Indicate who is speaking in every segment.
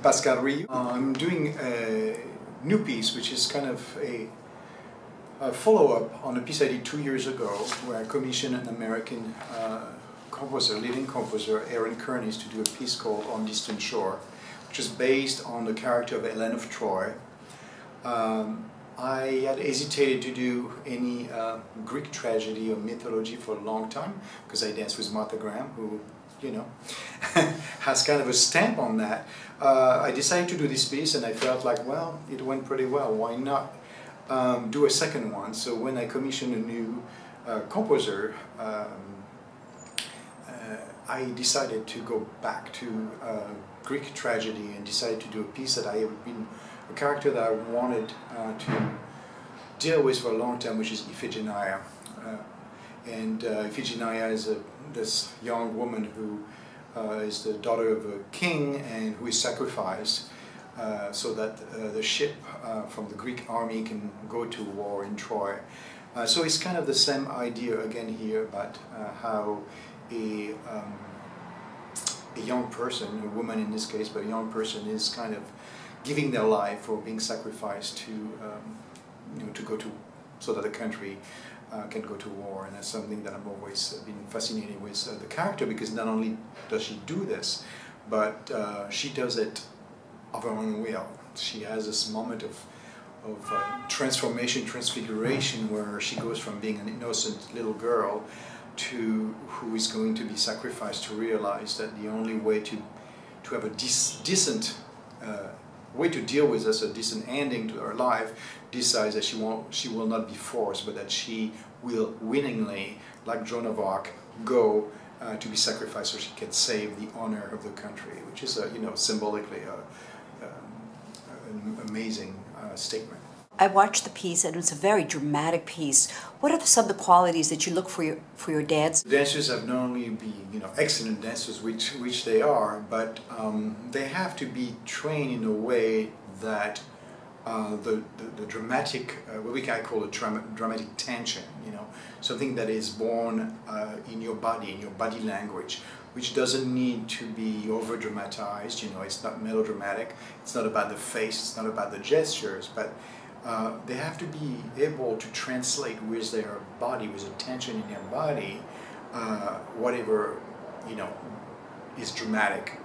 Speaker 1: Pascal Rioult. I'm doing a new piece, which is kind of a follow-up on a piece I did 2 years ago, where I commissioned an American composer, leading composer, Aaron Kearney, to do a piece called On Distant Shore, which is based on the character of Helen of Troy. I had hesitated to do any Greek tragedy or mythology for a long time, because I danced with Martha Graham, who, you know, has kind of a stamp on that. I decided to do this piece, and I felt like, well, it went pretty well. Why not do a second one? So when I commissioned a new composer, I decided to go back to Greek tragedy and decided to do a piece that I have been, a character that I wanted to deal with for a long time, which is Iphigenia. Iphigenia is this young woman who is the daughter of a king and who is sacrificed so that the ship from the Greek army can go to war in Troy. So it's kind of the same idea again here about how a young person, a woman in this case, but a young person is kind of giving their life or being sacrificed to, you know, to go to, so that the country can go to war. And that's something that I've always been fascinated with the character, because not only does she do this, but she does it of her own will. She has this moment of transformation, transfiguration, where she goes from being an innocent little girl to who is going to be sacrificed, to realize that the only way to have a decent way to deal with this, a decent ending to her life, decides that she will not be forced, but that she will willingly, like Joan of Arc, go to be sacrificed so she can save the honor of the country, which is you know, symbolically an amazing statement.
Speaker 2: I watched the piece, and it's a very dramatic piece. What are some of the qualities that you look for your dancers?
Speaker 1: Dancers have not only be, you know, excellent dancers, which they are, but they have to be trained in a way that the dramatic, what we can call a dramatic tension, you know, something that is born in your body language, which doesn't need to be over dramatized. You know, it's not melodramatic. It's not about the face. It's not about the gestures, but they have to be able to translate with their body, with the tension in their body, whatever, you know, is dramatic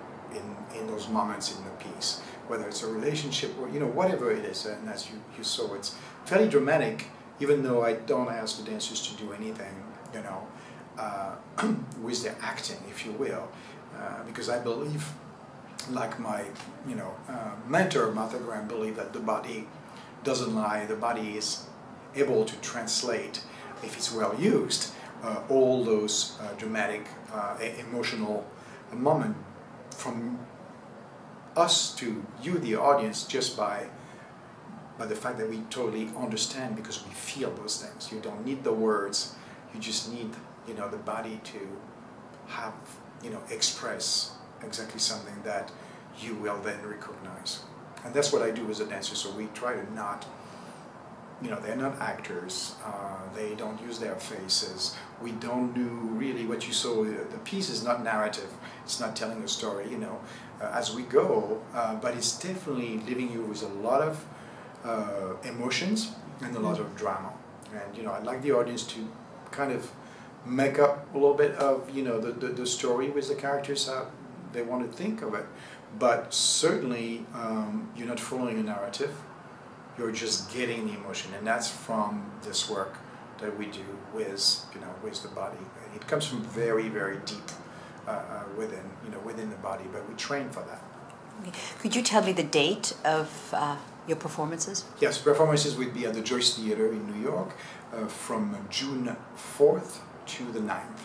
Speaker 1: in those moments in the piece, whether it's a relationship or, you know, whatever it is. And as you saw, it's fairly dramatic, even though I don't ask the dancers to do anything, you know, with their acting, if you will, because I believe, like my, you know, mentor Martha Graham, believed that the body doesn't lie. The body is able to translate, if it's well used, all those dramatic, emotional moments from us to you, the audience, just by the fact that we totally understand, because we feel those things. You don't need the words. You just need, you know, the body to have, you know, express exactly something that you will then recognize. And that's what I do as a dancer. So we try to not, you know, they're not actors. They don't use their faces. We don't do really what you saw. The piece is not narrative. It's not telling a story, you know, as we go. But it's definitely leaving you with a lot of emotions and a lot of drama. And, you know, I'd like the audience to kind of make up a little bit of, you know, the story with the characters, how they want to think of it. But certainly, you're not following a narrative. You're just getting the emotion, and that's from this work that we do with, you know, with the body. It comes from very, very deep within, you know, within the body. But we train for that.
Speaker 2: Could you tell me the date of your performances?
Speaker 1: Yes, performances would be at the Joyce Theater in New York from June 4th to the 9th.